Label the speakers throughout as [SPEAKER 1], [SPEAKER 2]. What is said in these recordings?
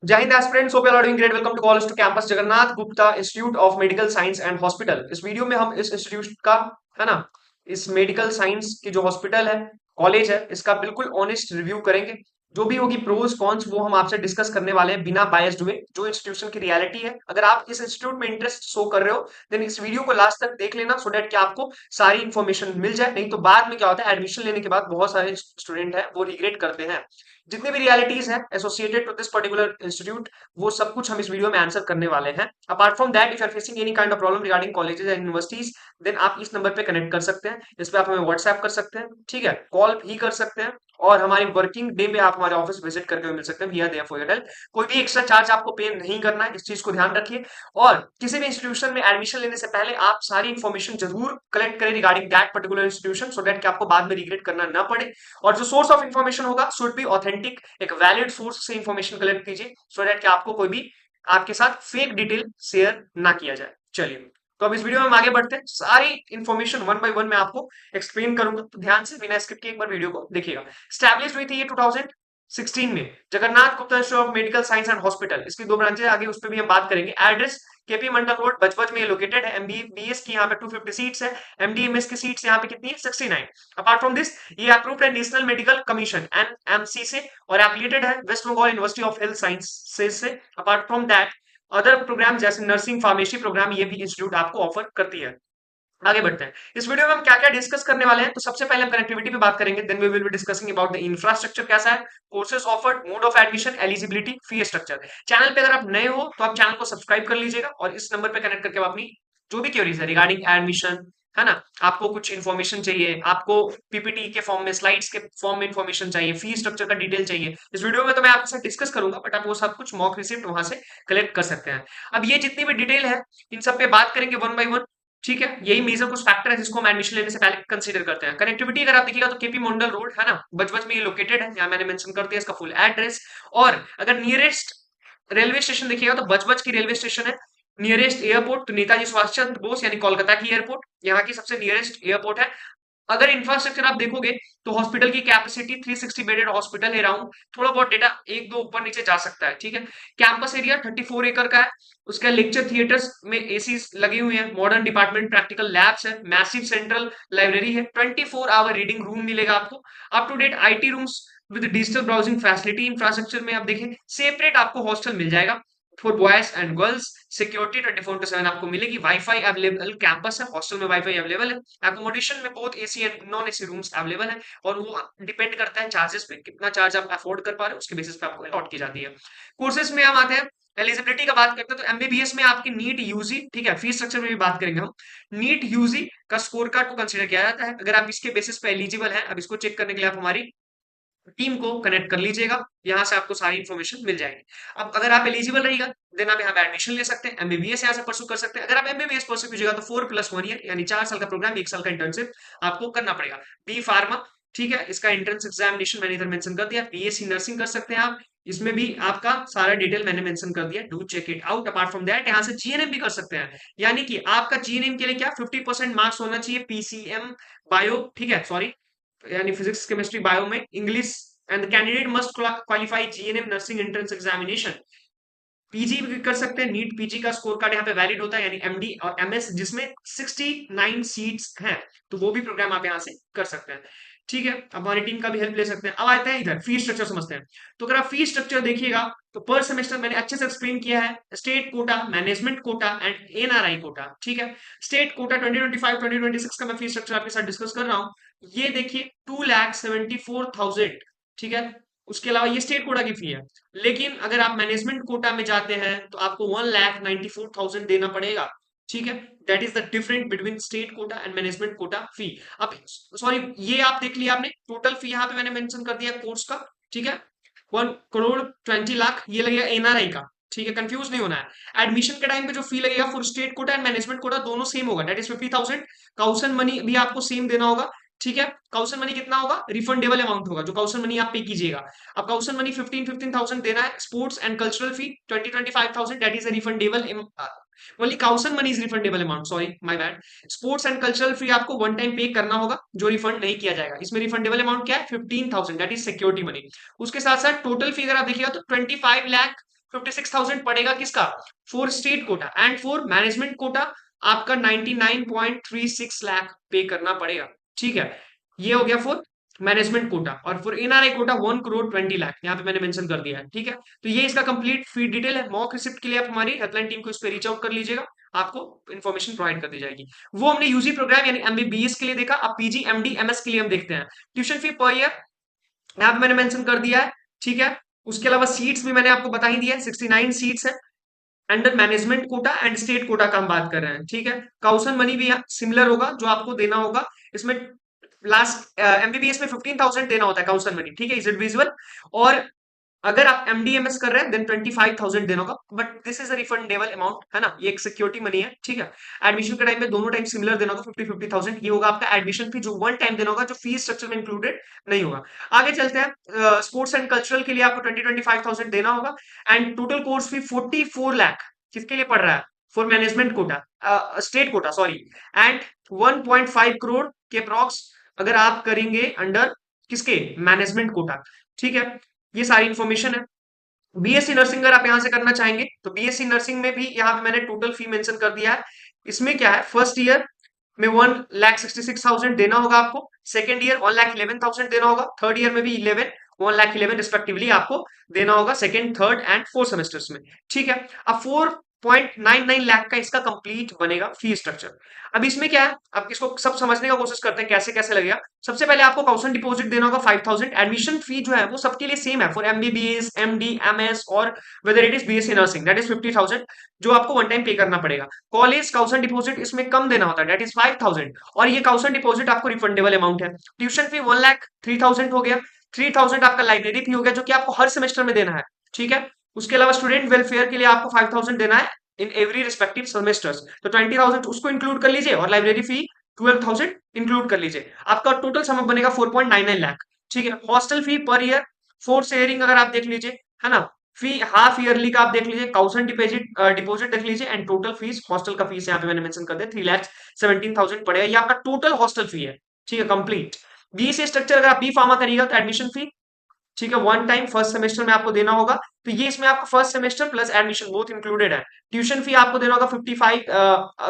[SPEAKER 1] जय हिंद aspirants, hope you are doing great. Welcome to college to campus Jagannath Gupta institute of medical science and hospital. इस video में हम इस इंस्टीट्यूट का, है ना, इस मेडिकल साइंस की जो हॉस्पिटल है, कॉलेज है, इसका बिल्कुल ऑनेस्ट रिव्यू करेंगे। जो भी होगी प्रोज कॉन्स वो हम आपसे डिस्कस करने वाले हैं बिना बायस्ड हुए, जो इंस्टीट्यूशन की रियलिटी है। अगर आप इस इंस्टीट्यूट में इंटरेस्ट शो कर रहे हो देन इस वीडियो को लास्ट तक देख लेना, सो दैट कि आपको सारी इन्फॉर्मेशन मिल जाए। नहीं तो बाद में क्या होता है, एडमिशन लेने के बाद बहुत सारे स्टूडेंट है वो रिग्रेट करते हैं। जितनी भी रियलिटीज है associated to this particular institute, वो सब कुछ हम इस वीडियो में आंसर करने वाले हैं। Apart from that, if you are facing any kind of problem regarding colleges and universities, then आप इस नंबर पे कनेक्ट कर सकते हैं। इस पे आप हमें व्हाट्सएप कर सकते हैं, ठीक है, कॉल भी कर सकते हैं, और हमारी वर्किंग डे पे आप हमारे ऑफिस विजिट करके मिल सकते हैं। We are there for your help. कोई भी एक्स्ट्रा चार्ज आपको पे नहीं करना है, इस चीज को ध्यान रखिए। और किसी भी इंस्टीट्यूशन में एडमिशन लेने से पहले आप सारी इन्फॉर्मेशन जरूर कलेक्ट करें regarding that particular institution, so that कि आपको बाद में रिग्रेट करना ना पड़े। और जो सोर्स ऑफ इन्फॉर्मेशन होगा शुड बी ऑथेंटिक, एक वैलिड सोर्स से इंफॉर्मेशन कलेक्ट कीजिए, सो दैट कि आपको कोई भी आपके साथ फेक डिटेल शेयर ना किया जाए। चलिए, तो अब इस वीडियो में हम आगे बढ़ते हैं। सारी इन्फॉर्मेशन वन बाय वन मैं आपको एक्सप्लेन करूंगा, तो ध्यान से बिना स्किप किए एक बार वीडियो को देखिएगा। स्टैब्लिश हुई थी ये 2016 में, Jagannath Gupta institute of medical science and hospital. इसकी दो ब्रांचेस आगे उस पर भी हम बात करेंगे। एड्रेस केपी मंडल रोड बजबज में लोकेटेड है। एमबीबीएस की यहाँ पे 250 सीट्स है। एमडीएमएस की सीट्स यहाँ पे कितनी है, 69। अपार्ट फ्रॉम दिस, ये अप्रूव्ड है नेशनल मेडिकल कमीशन एनएमसी से, और एफिलिएटेड है West Bengal University of Health Sciences से। Apart from that, other program जैसे नर्सिंग फार्मेसी प्रोग्राम ये भी इंस्टीट्यूट आपको ऑफर करती है। आगे बढ़ते हैं। इस वीडियो में हम क्या क्या डिस्कस करने वाले हैं, तो सबसे पहले हम कनेक्टिविटी पे बात करेंगे, then we will be discussing about the infrastructure कैसा है, courses offered, mode of admission, eligibility, fee structure. Channel पे अगर आप नए हो तो आप चैनल को सब्सक्राइब कर लीजिएगा, और इस नंबर पे कनेक्ट करके आप अपनी जो भी क्वेरीज है रिगार्डिंग एडमिशन, है ना, आपको कुछ इन्फॉर्मेशन चाहिए, आपको पीपीटी के फॉर्म में, स्लाइड्स के फॉर्म में इन्फॉर्मेशन चाहिए, फी स्ट्रक्चर का डिटेल चाहिए, इस वीडियो में तो मैं आपके साथ डिस्कस करूंगा, बट आप वो सब कुछ मॉक रिसिप्ट वहां से कलेक्ट कर सकते हैं। अब ये जितनी भी डिटेल है इन सब पे बात करेंगे वन बाय वन, ठीक है। यही मेजर कुछ फैक्टर है जिसको हम एडमिशन लेने से पहले कंसीडर करते हैं। कनेक्टिविटी अगर आप देखिएगा तो केपी मंडल रोड, है ना, बजबज में ये लोकेटेड है, यहाँ मैंने मेंशन कर दिया इसका फुल एड्रेस। और अगर नियरेस्ट रेलवे स्टेशन देखिएगा तो बजबज की रेलवे स्टेशन है। नियरेस्ट एयरपोर्ट तो नेताजी सुभाष चंद्र बोस यानी कोलकाता की एयरपोर्ट यहाँ की सबसे नियरेस्ट एयरपोर्ट है। अगर इंफ्रास्ट्रक्चर आप देखोगे तो हॉस्पिटल की कैपेसिटी 360 बेडेड हॉस्पिटल है अराउंड, थोड़ा बहुत डेटा एक दो ऊपर नीचे जा सकता है, ठीक है। कैंपस एरिया 34 एकड़ का है। उसका लेक्चर थिएटर्स में एसी लगे हुए हैं, मॉडर्न डिपार्टमेंट प्रैक्टिकल लैब्स है, मैसिव सेंट्रल लाइब्रेरी है, 24 आवर रीडिंग रूम मिलेगा आपको, up to date IT rooms with digital browsing facility. Infrastructure में आप देखें सेपरेट आपको हॉस्टल मिल जाएगा for boys and girls, security 24/7 आपको मिलेगी, वाईफाई अवेलेबल, कैंपस है, हॉस्टल में वाईफाई अवेलेबल है, एकोमोडेशन में both AC and non AC rooms available है। और वो डिपेंड करता है चार्जेस पे, कितना चार्ज आप अफोर्ड कर पा रहे हो उसके बेसिस पे आपको अलॉट की जाती है। कोर्सेज में हम आते हैं, एलिजिबिलिटी का बात करते हैं तो एमबीबीएस में आपकी नीट यूजी, ठीक है, फीस स्ट्रक्चर में भी बात करेंगे हम। नीट यूजी का स्कोर कार्ड को कंसीडर किया जाता है। अगर आप इसके बेसिस पे एलिजिबल हैं, अब इसको चेक करने के लिए आप हमारी टीम को कनेक्ट कर लीजिएगा, यहाँ से आपको सारी इन्फॉर्मेशन मिल जाएगी। अब अगर आप एलिजिबल रहिएगा देन आप यहाँ पे एडमिशन ले सकते हैं, एमबीबीएस यहाँ से परसू कर सकते हैं। अगर आप एमबीबीएस परसू कीजिएगा तो 4+1 ईयर यानी 4 साल का प्रोग्राम, 1 साल का इंटर्नशिप आपको करना पड़ेगा। बी फार्मा, ठीक है, इसका एंट्रेंस एग्जामिनेशन मैंने इधर मेंशन कर दिया। बीएससी नर्सिंग कर सकते हैं आप, इसमें भी आपका सारा डिटेल मैंने मेंशन कर दिया, do check it out. Apart from that यहाँ से जीएनएम भी कर सकते हैं, यानी कि आपका जीएनएम के लिए क्या 50% मार्क्स होना चाहिए, पीसीएम बायो, ठीक है, सॉरी, यानी फिजिक्स केमिस्ट्री बायो में, English, and the candidate must qualify GNM nursing entrance examination. PG भी कर सकते हैं, नीट पीजी का स्कोर कार्ड यहाँ पे वैलिड होता है, यानी एमडी और एमएस जिसमें 69 सीट्स हैं, तो वो भी प्रोग्राम आप यहाँ से कर सकते हैं, ठीक है। अब हमारी टीम का भी हेल्प ले सकते हैं। अब आते हैं इधर फीस स्ट्रक्चर समझते हैं। तो अगर आप फीस स्ट्रक्चर देखिएगा तो पर सेमेस्टर मैंने अच्छे से एक्सप्लेन किया है, state quota, management quota and NRI quota, ठीक है। स्टेट कोटा 2025-2026 का मैं फीस स्ट्रक्चर आपके साथ डिस्कस कर रहा हूँ। ये देखिए 2,74,000, ठीक है। उसके अलावा ये स्टेट कोटा की फी है। लेकिन अगर आप मैनेजमेंट कोटा में जाते हैं तो आपको 1,94,000 देना पड़ेगा, ठीक है। That is the difference between state quota and management quota fee. अब सॉरी, ये आप देख लिया आपने, टोटल फी यहाँ पे मैंने मेंशन कर दिया कोर्स का, ठीक है। 1,20,00,000 ये लगेगा एनआरआई का, ठीक है, कंफ्यूज नहीं होना है। एडमिशन के टाइम पे जो फी लगेगा for state quota and management Kota दोनों सेम होगा, दैट इज 50,000। काउसन मनी भी आपको सेम देना होगा, ठीक है। काउसन मनी कितना होगा, रिफंडेबल अमाउंट होगा, जो काउसन मनी आप पे कीजिएगा। अब काउसन मनी 15,000 देना है। Sports and cultural fee 20,25,000, that is a refundable, only caution money is refundable amount, sorry my bad. Sports and cultural fee आपको वन टाइम पे करना होगा, जो रिफंड नहीं किया जाएगा। इसमें रिफंडेबल अमाउंट क्या है, 15,000, दैट इज सिक्योरिटी मनी। उसके साथ साथ टोटल फी अगर आप देखिएगा तो 25,50,000 56,000 पड़ेगा किसका, for state quota, and for management Kota आपका 99.36 लाख पे करना पड़ेगा। ठीक है, ये हो गया फॉर मैनेजमेंट कोटा। और for NRI quota 1 crore 20 lakh, यहाँ पे मैंने मेंशन कर दिया है। ठीक है, तो ये इसका कंप्लीट फी डिटेल है। मॉक रिसिप्ट के लिए आप हमारी हेल्पलाइन टीम को इस पे रीच आउट कर लीजिएगा, आपको इन्फॉर्मेशन प्रोवाइड कर दी जाएगी। वो हमने यूजी प्रोग्राम यानी एमबीबीएस के लिए देखा। अब पीजी एमडी एमएस के लिए हम देखते हैं। ट्यूशन फी पर ईयर यहाँ पे मैंने मेंशन कर दिया है। ठीक है, उसके अलावा सीट्स भी मैंने आपको बता ही दिया है, 69 सीट्स है under management quota and state quota का हम बात कर रहे हैं। ठीक है, काउसन मनी भी सिमिलर होगा जो आपको देना होगा इसमें। लास्ट एमबीबीएस में 15,000 देना होता है काउंसल मनी। ठीक है, इज इट विजुअल? और अगर आप एमडीएमएस कर रहे हैं देन 25,000 देना होगा, but this is a refundable amount, है ना, ये एक सिक्योरिटी मनी है। ठीक है, एडमिशन के टाइम पे दोनों टाइम सिमिलर देना होगा, 50,000 ये होगा आपका एडमिशन फी, जो वन टाइम देना होगा, जो फीस स्ट्रक्चर में इंक्लूडेड नहीं होगा। आगे चलते हैं, स्पोर्ट्स एंड कल्चरल के लिए आपको 25,000 देना होगा, and total course fee 44 lakh किसके लिए पड़ रहा है, for management Kota, state quota sorry, and 1.5 crore के अप्रॉक्स अगर आप करेंगे अंडर किसके, मैनेजमेंट कोटा। ठीक है, ये सारी इंफॉर्मेशन है। बीएससी नर्सिंग अगर आप यहां से करना चाहेंगे तो बीएससी नर्सिंग में भी यहाँ पे मैंने टोटल फी मेंशन कर दिया है। इसमें क्या है, फर्स्ट ईयर में 1,66,000 देना होगा आपको, सेकेंड ईयर 1,11,000 देना होगा, थर्ड ईयर में भी 1,11,000 रिस्पेक्टिवली आपको देना होगा second, third and fourth semesters में। ठीक है, अब 4.99 लाख का इसका कंप्लीट बनेगा फी स्ट्रक्चर। अब इसमें क्या है, आप इसको सब समझने का कोशिश करते हैं कैसे कैसे लगेगा। सबसे पहले आपको काउंसन डिपॉजिट देना होगा 5,000। एडमिशन फी जो है वो सबके लिए सेम है फॉर एमबीबीएस, एमडी, एमएस और whether it is BSc nursing, that is 50,000 जो आपको वन टाइम पे करना पड़ेगा। कॉलेज काउंसन डिपॉजिट इसमें कम देना होता है, दैट इज 5,000, और ये काउंसन डिपॉजिट आपको रिफंडेबल अमाउंट है। ट्यूशन फी 1,03,000 हो गया, 3,000 आपका लाइब्रेरी फी हो गया जो कि आपको हर सेमेस्टर में देना है। ठीक है, उसके अलावा स्टूडेंट वेलफेयर के लिए आपको 5,000 देना है इन एवरी रिस्पेक्टिव सेमेस्टर्स, तो 20,000 उसको इंक्लूड कर लीजिए और लाइब्रेरी फी 12,000 इंक्लूड कर लीजिए, आपका टोटल सम बनेगा 4.99 लाख। ठीक है, हॉस्टल फी पर ईयर, फोर शेयरिंग अगर आप देख लीजिए, है ना, फी हाफ ईयरली का आप देख लीजिए, काउंसन डिपॉजिट देख लीजिए, एंड टोटल फीस हॉस्टल का फीस यहाँ पे मैंने मेंशन कर दिया 3,17,000 पड़ेगा, ये आपका टोटल हॉस्टल फी है। ठीक है, कंप्लीट। बीएससी स्ट्रक्चर अगर आप बी फार्मा करिएगा तो एडमिशन फी, ठीक है, वन टाइम फर्स्ट सेमेस्टर में आपको देना होगा, तो ये इसमें आपको first semester plus admission both included है। ट्यूशन फी आपको देना होगा 55,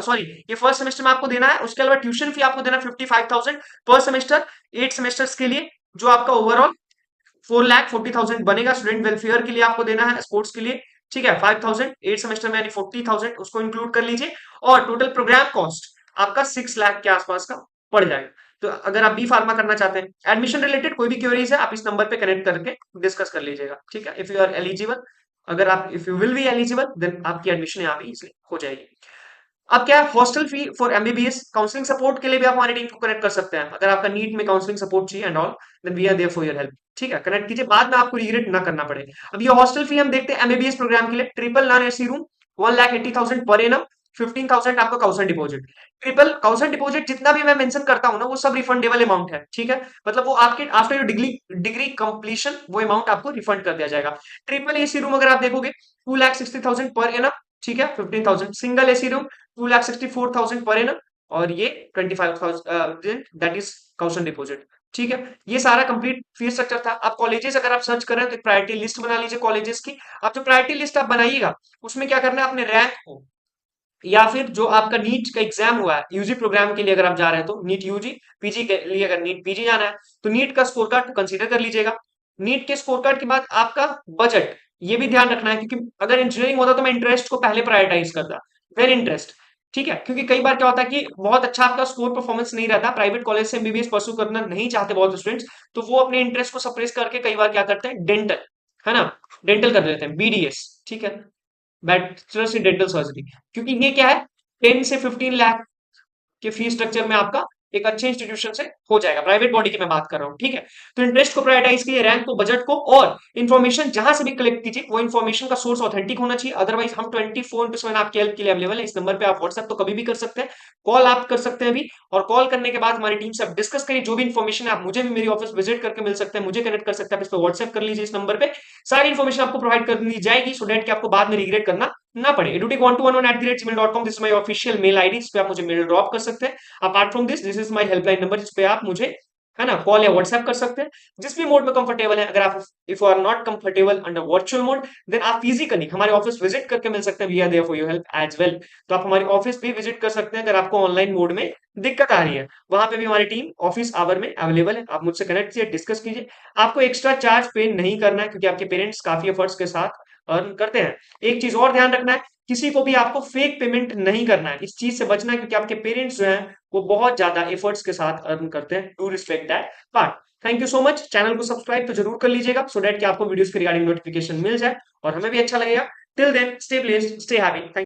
[SPEAKER 1] सॉरी, ये फर्स्ट सेमेस्टर में आपको देना है, उसके अलावा ट्यूशन फी आपको देना 55,000 पर सेमेस्टर, 8 सेमेस्टर्स के लिए, जो आपका ओवरऑल 4,40,000 बनेगा। स्टूडेंट वेलफेयर के लिए आपको देना है, स्पोर्ट्स के लिए, ठीक है, 5,000, 8 सेमेस्टर में यानी 40,000 उसको इंक्लूड कर लीजिए, और टोटल प्रोग्राम कॉस्ट आपका 6 लाख के आसपास का पड़ जाएगा। तो अगर आप बी फार्मा करना चाहते हैं, एडमिशन रिलेटेड कोई भी क्वेरीज है आप इस नंबर पे कनेक्ट करके डिस्कस कर लीजिएगा। ठीक है, इफ यू आर एलिजिबल, अगर आप if you will be eligible then आपकी एडमिशन यहाँ पे इजिली हो जाएगी। अब क्या है, hostel fee for MBBS, counselling support के लिए भी आप हमारी टीम को कनेक्ट कर सकते हैं। अगर आपका नीट में काउंसलिंग सपोर्ट चाहिए and all, then we are there for your help. ठीक है, कनेक्ट कीजिए, बाद में आपको रिग्रेट ना करना पड़े। अब ये हॉस्टल फी हम देखते हैं एमबीबीएस प्रोग्राम के लिए, triple non AC room 1,80,000 per annum, 15,000 आपका काउंसन डिपॉजिट। ट्रिपल काउंसन डिपॉजिट जितना भी मैं मेंशन करता हूं ना वो सब रिफंडेबल अमाउंट है। ठीक है, मतलब वो आपके आफ्टर योर डिग्री कंप्लीशन वो अमाउंट आपको रिफंड कर दिया जाएगा। ट्रिपल एसी रूम अगर आप देखोगे 2,60,000 पर एनम, ठीक है, 15,000। Single AC room 2,64,000 per annum, और ये 25,000 दैट इज काउंसन डिपॉजिट। ठीक है, ये सारा कंप्लीट फीस स्ट्रक्चर था। अब कॉलेजेस अगर आप सर्च करें तो एक प्रायोरिटी लिस्ट बना लीजिए कॉलेजेस की। अब जो प्रायोरिटी लिस्ट आप बनाइएगा उसमें क्या करना है, अपने रैंक को, या फिर जो आपका नीट का एग्जाम हुआ है यूजी प्रोग्राम के लिए अगर आप जा रहे हैं तो नीट यूजी, पीजी के लिए अगर नीट पीजी जाना है तो नीट का स्कोर कार्ड कंसीडर कर लीजिएगा। नीट के स्कोर कार्ड के बाद आपका बजट, ये भी ध्यान रखना है, क्योंकि अगर इंजीनियरिंग होता तो मैं इंटरेस्ट को पहले प्रायोरिटाइज करता, वेरी इंटरेस्ट। ठीक है, क्योंकि कई बार क्या होता है कि बहुत अच्छा आपका स्कोर परफॉर्मेंस नहीं रहता, प्राइवेट कॉलेज से एमबीबीएस परस्यू करना नहीं चाहते बहुत स्टूडेंट्स, तो वो अपने इंटरेस्ट को सप्रेस करके कई बार क्या करते हैं, डेंटल, है ना, डेंटल कर देते हैं, बीडीएस। ठीक है, बैचलर्स इन डेंटल सर्जरी, क्योंकि ये क्या है, 10 से 15 लाख के फीस स्ट्रक्चर में आपका एक अच्छे इंस्टीट्यूशन से हो जाएगा, प्राइवेट बॉडी की मैं बात कर रहा हूँ। ठीक है, तो इंटरेस्ट को प्रायोरिटाइज कीजिए, रैंक को, बजट को, और इन्फॉर्मेशन जहां से भी कलेक्ट कीजिए वो इन्फॉर्मेशन का सोर्स ऑथेंटिक होना चाहिए। अदरवाइज हम 24/7 आपकी हेल्प के लिए अवेलेबल है। इस नंबर पे आप व्हाट्सएप तो कभी भी कर सकते हैं, कॉल आप कर सकते हैं भी, और कॉल करने के बाद हमारी टीम से आप डिस्कस करिए जो भी इन्फॉर्मेशन है। आप मुझे भी मेरी ऑफिस विजिट करके मिल सकते हैं, मुझे कनेक्ट कर सकते हैं, आप इस पर व्हाट्सएप कर लीजिए, इस नंबर पे सारी इन्फॉर्मेशन आपको प्रोवाइड कर दी जाएगी, सो दैट कि आपको बाद में रिग्रेट करना ना पड़े। edutic1211@gmail.com, this is my official mail ID, इस पे आप मुझे मेल ड्रॉप कर सकते हैं। Apart from this is my helpline number, जिस पे आप मुझे है ना? कॉल या व्हाट्सएप कर सकते हैं, जिस भी मोड में कंफर्टेबल है। अगर आप if you are not comfortable under virtual mode, then आप फिजिकली हमारे ऑफिस विजिट करके मिल सकते हैं। We are there for your help as well. तो आप हमारे ऑफिस भी विजिट कर सकते हैं अगर आपको ऑनलाइन मोड में दिक्कत आ रही है। वहाँ पे भी हमारी टीम ऑफिस आवर में अवेलेबल है। आप मुझसे कनेक्ट कीजिए, डिस्कस कीजिए। आपको एक्स्ट्रा चार्ज पे नहीं करना है क्योंकि आपके पेरेंट्स काफ़ी एफर्ट्स के साथ अर्न करते हैं। एक चीज़ और ध्यान रखना है, किसी को भी आपको फेक पेमेंट नहीं करना है। इस चीज़ से बचना है क्योंकि आपके पेरेंट्स जो हैं, वो बहुत ज़्यादा एफर्ट्स के साथ अर्न करते हैं। Do respect that part. Thank you so much. Channel को सब्सक्राइब तो ज़रूर कर लीजिएगा सो दैट कि आपको वीडियोज़ के रिगार्डिंग नोटिफिकेशन मिल जाए और हमें भी अच्छा लगेगा। Till then stay blessed, stay happy. Thank